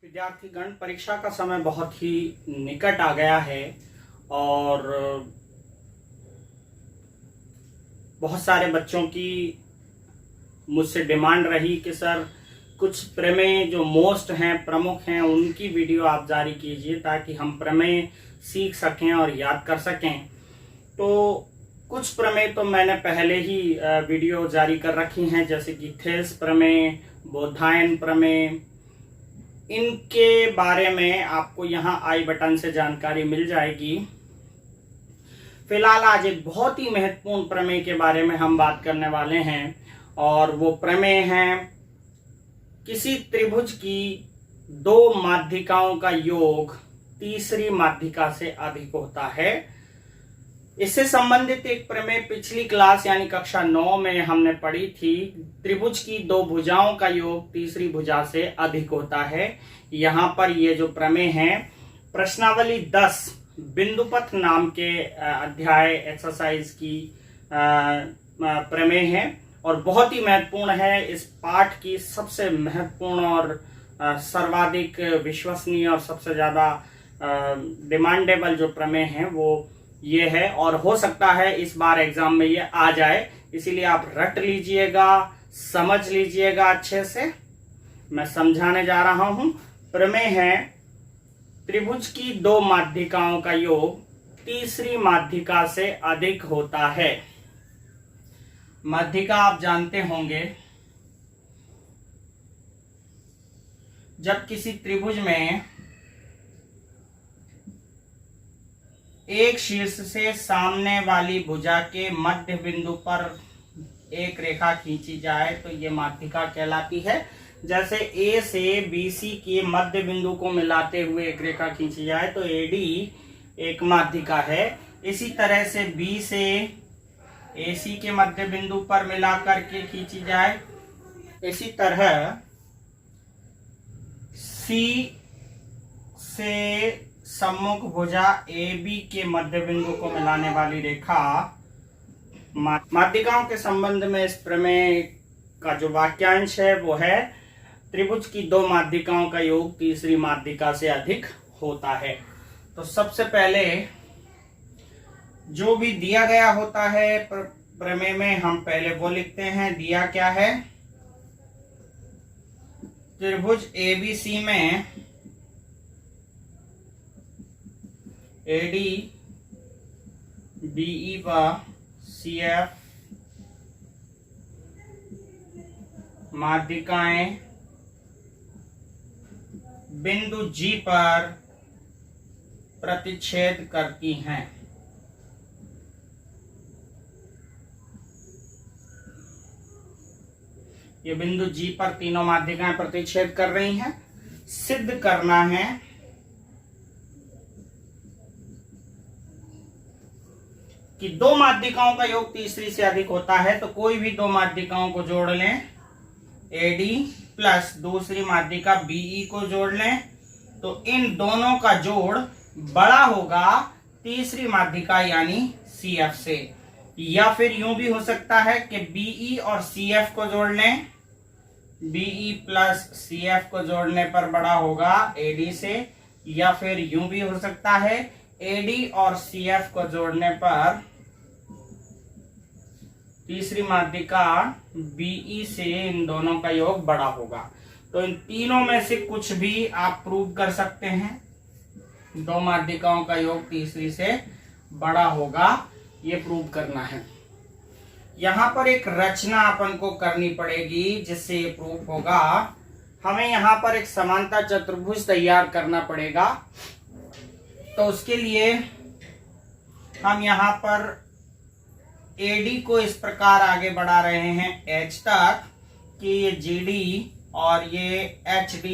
विद्यार्थीगण, परीक्षा का समय बहुत ही निकट आ गया है और बहुत सारे बच्चों की मुझसे डिमांड रही कि सर कुछ प्रमेय जो मोस्ट हैं, प्रमुख हैं, उनकी वीडियो आप जारी कीजिए ताकि हम प्रमेय सीख सकें और याद कर सकें। तो कुछ प्रमेय तो मैंने पहले ही वीडियो जारी कर रखी हैं, जैसे कि थेल्स प्रमेय, बोधायन प्रमेय। इनके बारे में आपको यहाँ आई बटन से जानकारी मिल जाएगी। फिलहाल आज एक बहुत ही महत्वपूर्ण प्रमेय के बारे में हम बात करने वाले हैं और वो प्रमेय है किसी त्रिभुज की दो माध्यिकाओं का योग तीसरी माध्यिका से अधिक होता है। इससे संबंधित एक प्रमेय पिछली क्लास यानी कक्षा 9 में हमने पढ़ी थी। त्रिभुज की दो भुजाओं का योग तीसरी भुजा से अधिक होता है। यहाँ पर ये जो प्रमेय है प्रश्नावली 10 बिंदुपथ नाम के अध्याय एक्सरसाइज की प्रमेय है और बहुत ही महत्वपूर्ण है। इस पाठ की सबसे महत्वपूर्ण और सर्वाधिक विश्वसनीय और सबसे ज्यादा डिमांडेबल जो प्रमेय है वो ये है और हो सकता है इस बार एग्जाम में ये आ जाए, इसीलिए आप रट लीजिएगा, समझ लीजिएगा अच्छे से। मैं समझाने जा रहा हूं। प्रमेय है त्रिभुज की दो माध्यिकाओं का योग तीसरी माध्यिका से अधिक होता है। माध्यिका आप जानते होंगे, जब किसी त्रिभुज में एक शीर्ष से सामने वाली भुजा के मध्य बिंदु पर एक रेखा खींची जाए तो ये माध्यिका कहलाती है। जैसे A से BC के मध्य बिंदु को मिलाते हुए एक रेखा खींची जाए तो AD एक माध्यिका है। इसी तरह से B से AC के मध्य बिंदु पर मिलाकर के खींची जाए। इसी तरह C से सम्मुख भुजा AB के मध्य बिंदु को मिलाने वाली रेखा माध्यिकाओं के संबंध में इस प्रमेय का जो वाक्यांश है वो है त्रिभुज की दो माध्यिकाओं का योग तीसरी माध्यिका से अधिक होता है। तो सबसे पहले जो भी दिया गया होता है प्रमेय में हम पहले वो लिखते हैं। दिया क्या है? त्रिभुज ABC में AD, BE व CF माध्यिकाएं बिंदु G पर प्रतिच्छेद करती हैं। ये बिंदु G पर तीनों माध्यिकाएं प्रतिच्छेद कर रही हैं। सिद्ध करना है कि दो माध्यिकाओं का योग तीसरी से अधिक होता है। तो कोई भी दो माध्यिकाओं को जोड़ लें, AD प्लस दूसरी माध्यिका BE को जोड़ लें तो इन दोनों का जोड़ बड़ा होगा तीसरी माध्यिका यानी CF से। या फिर यूं भी हो सकता है कि BE और CF को जोड़ लें, BE प्लस CF को जोड़ने पर बड़ा होगा AD से। या फिर यूं भी हो सकता है AD और CF को जोड़ने पर तीसरी माध्यिका BE से इन दोनों का योग बड़ा होगा। तो इन तीनों में से कुछ भी आप प्रूव कर सकते हैं। दो माध्यिकाओं का योग तीसरी से बड़ा होगा, ये प्रूव करना है। यहां पर एक रचना अपन को करनी पड़ेगी जिससे ये प्रूव होगा। हमें यहां पर एक समांतर चतुर्भुज तैयार करना पड़ेगा। तो उसके लिए हम यहाँ पर AD को इस प्रकार आगे बढ़ा रहे हैं H तक कि ये GD और ये HD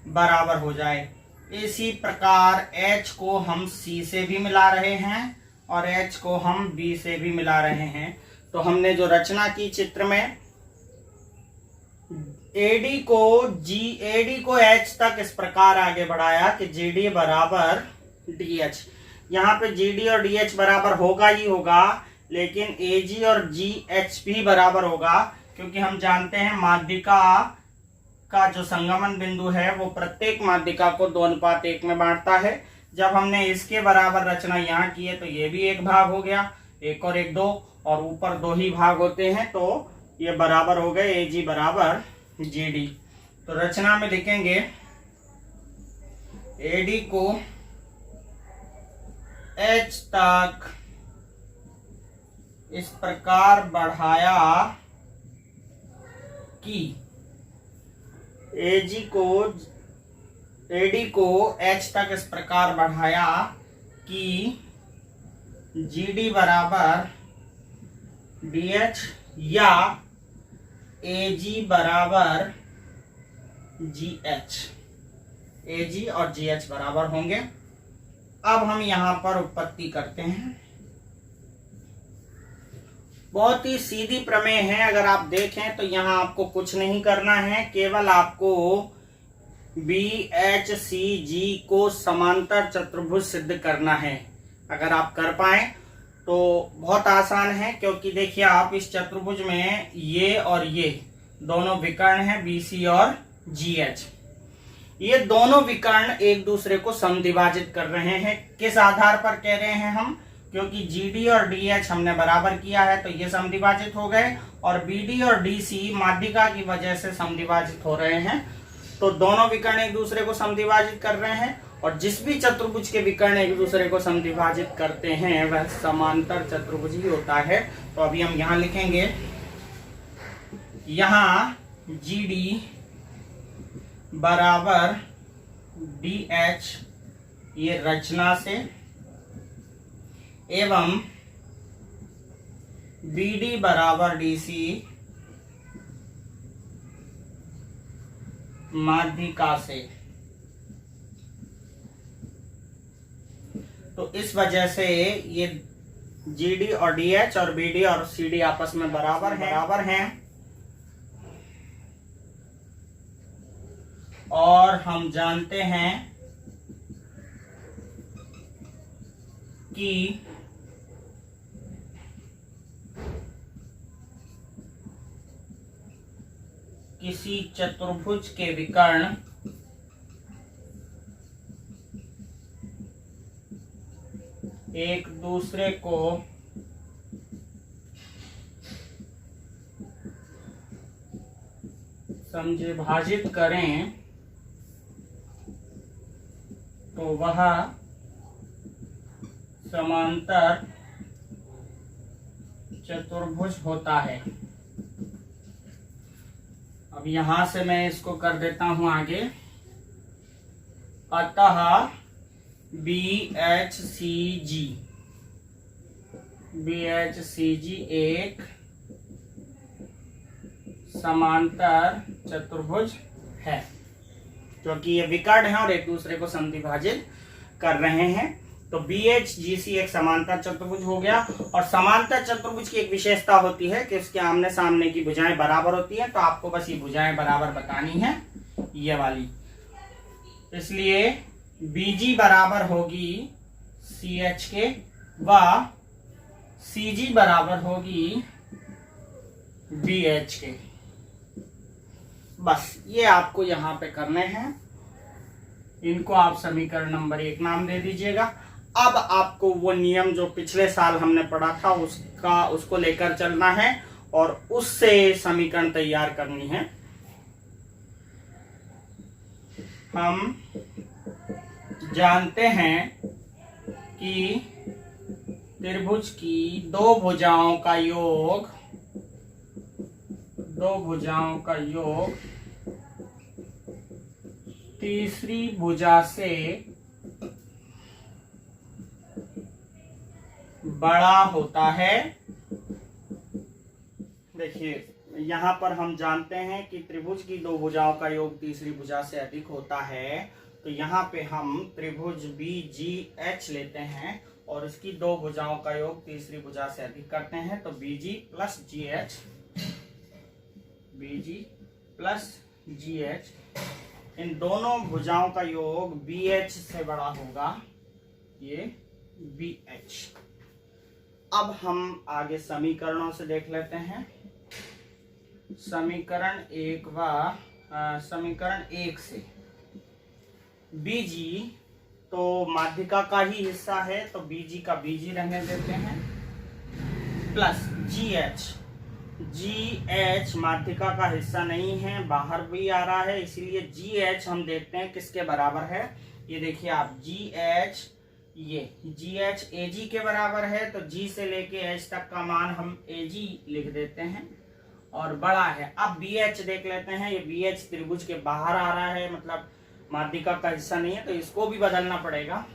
बराबर हो जाए। इसी प्रकार H को हम C से भी मिला रहे हैं और H को हम B से भी मिला रहे हैं। तो हमने जो रचना की चित्र में AD को H तक इस प्रकार आगे बढ़ाया कि GD बराबर DH। यहाँ पे GD और DH बराबर होगा ही होगा, लेकिन AG और GH भी बराबर होगा क्योंकि हम जानते हैं माध्यिका का जो संगमन बिंदु है वो प्रत्येक माध्यिका को 2:1 में बांटता है। जब हमने इसके बराबर रचना यहाँ की है तो ये भी एक भाग हो गया, 1 और 1 2, और ऊपर 2 ही भाग होते हैं, तो ये बराबर हो गए AG बराबर GD। तो रचना में लिखेंगे AD को H तक इस प्रकार बढ़ाया कि AD को H तक इस प्रकार बढ़ाया कि GD बराबर DH या AG बराबर GH, AG और GH बराबर होंगे। अब हम यहां पर उत्पत्ति करते हैं। बहुत ही सीधी प्रमेय है, अगर आप देखें तो यहां आपको कुछ नहीं करना है, केवल आपको BHCG को समांतर चतुर्भुज सिद्ध करना है। अगर आप कर पाए तो बहुत आसान है, क्योंकि देखिए आप इस चतुर्भुज में ये और ये दोनों विकर्ण हैं, BC और GH। ये दोनों विकर्ण एक दूसरे को समद्विभाजित कर रहे हैं। किस आधार पर कह रहे हैं हम? क्योंकि GD और DH हमने बराबर किया है तो ये समद्विभाजित हो गए, और BD और DC माध्यिका की वजह से समद्विभाजित हो रहे हैं। तो दोनों विकर्ण एक दूसरे को समद्विभाजित कर रहे हैं, और जिस भी चतुर्भुज के विकर्ण एक दूसरे को समद्विभाजित करते हैं वह समांतर चतुर्भुज ही होता है। तो अभी हम यहां लिखेंगे, यहां GD बराबर DH ये रचना से, एवं BD बराबर DC माध्यिका से। तो इस वजह से ये GD और DH और BD और CD आपस में बराबर हैं। और हम जानते हैं कि किसी चतुर्भुज के विकर्ण एक दूसरे को समद्विभाजित करें तो वह समांतर चतुर्भुज होता है। अब यहां से मैं इसको कर देता हूं आगे। अतः BHCG एक समांतर चतुर्भुज है, क्योंकि ये विकर्ण है और एक दूसरे को समद्विभाजित कर रहे हैं। तो BHGC एक समांतर चतुर्भुज हो गया। और समांतर चतुर्भुज की एक विशेषता होती है कि उसके आमने सामने की भुजाएं बराबर होती हैं। तो आपको बस ये भुजाएं बराबर बतानी है, ये वाली। इसलिए BG बराबर होगी CH के व CG बराबर होगी BH के। बस ये आपको यहां पे करने हैं। इनको आप समीकरण नंबर 1 नाम दे दीजिएगा। अब आपको वो नियम जो पिछले साल हमने पढ़ा था उसको लेकर चलना है और उससे समीकरण तैयार करनी है। हम जानते हैं कि त्रिभुज की दो भुजाओं का योग तीसरी भुजा से बड़ा होता है। देखिए यहां पर हम जानते हैं कि त्रिभुज की दो भुजाओं का योग तीसरी भुजा से अधिक होता है। तो यहाँ पे हम त्रिभुज BGH लेते हैं और इसकी दो भुजाओं का योग तीसरी भुजा से अधिक करते हैं। तो BG प्लस GH इन दोनों भुजाओं का योग BH से बड़ा होगा, ये BH। अब हम आगे समीकरणों से देख लेते हैं। समीकरण 1 व समीकरण 1 से बीजी तो माध्यिका का ही हिस्सा है, तो बीजी का बीजी रहने देते हैं, प्लस जी एच माध्यिका का हिस्सा नहीं है, बाहर भी आ रहा है, इसीलिए जी एच हम देखते हैं किसके बराबर है। ये देखिए आप जी एच, ये जी एच ए जी के बराबर है, तो जी से लेके एच तक का मान हम ए जी लिख देते हैं और बड़ा है। अब बी एच देख लेते हैं, ये बी एच त्रिभुज के बाहर आ रहा है, मतलब माध्यिका का हिस्सा नहीं है, तो इसको भी बदलना पड़ेगा।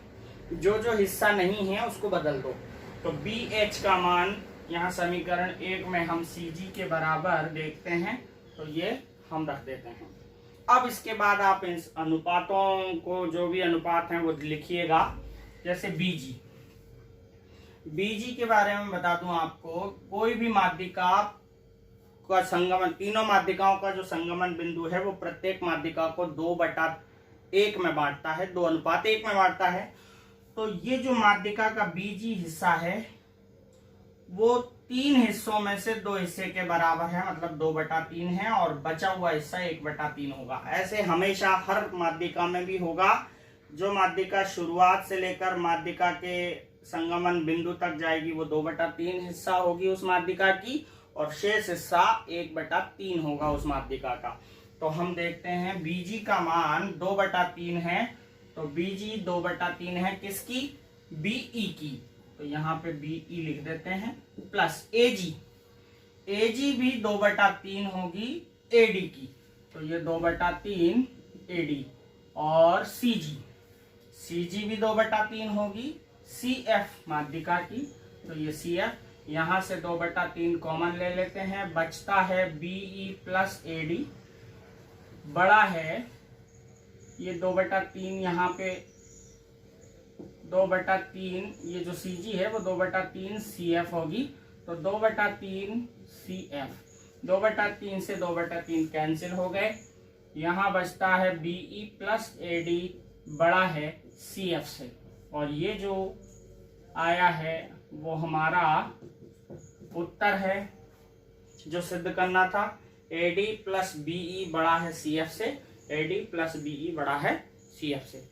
जो जो हिस्सा नहीं है उसको बदल दो। तो बी एच का मान यहाँ समीकरण 1 में हम सी जी के बराबर देखते हैं, तो ये हम रख देते हैं। अब इसके बाद आप इन अनुपातों को, जो भी अनुपात हैं वो लिखिएगा। जैसे बीजी के बारे में बता दूं आपको, कोई भी माध्यिका का संगमन, तीनों माध्यिकाओं का जो संगमन बिंदु है वो प्रत्येक माध्यिका को 2/1 में बांटता है, 2:1 में बांटता है। तो ये जो माध्यिका का बीजी हिस्सा है वो 3 हिस्सों में से 2 हिस्से के बराबर है, मतलब 2/3 है, और बचा हुआ हिस्सा 1/3 होगा। ऐसे हमेशा हर माध्यिका में भी होगा। जो माध्यिका शुरुआत से लेकर माध्यिका के संगमन बिंदु तक जाएगी वो 2/3 हिस्सा होगी उस माध्यिका की, और शेष हिस्सा 1/3 होगा उस माध्यिका का। तो हम देखते हैं बीजी का मान 2/3 है, तो बीजी 2/3 है किसकी? बीई की, तो यहाँ पे बीई लिख देते हैं, प्लस एजी भी 2/3 होगी एडी की, तो ये 2/3 एडी, और सीजी भी 2/3 होगी सीएफ माध्यिका की, तो ये सीएफ, यहाँ से 2/3 कॉमन ले लेते हैं, बचता है बीई प्लस एडी, बड़ा है ये 2/3, यहाँ पे 2/3, ये जो सीजी है वो 2/3 सीएफ होगी, तो 2/3 सीएफ, 2/3 से 2/3 कैंसिल हो गए, यहाँ बचता है बीई प्लस एडी, बड़ा है सीएफ से, और ये जो आया है वो हमारा उत्तर है जो सिद्ध करना था। एडी प्लस बीई बड़ा है सीएफ से, एडी प्लस बीई बड़ा है सीएफ से।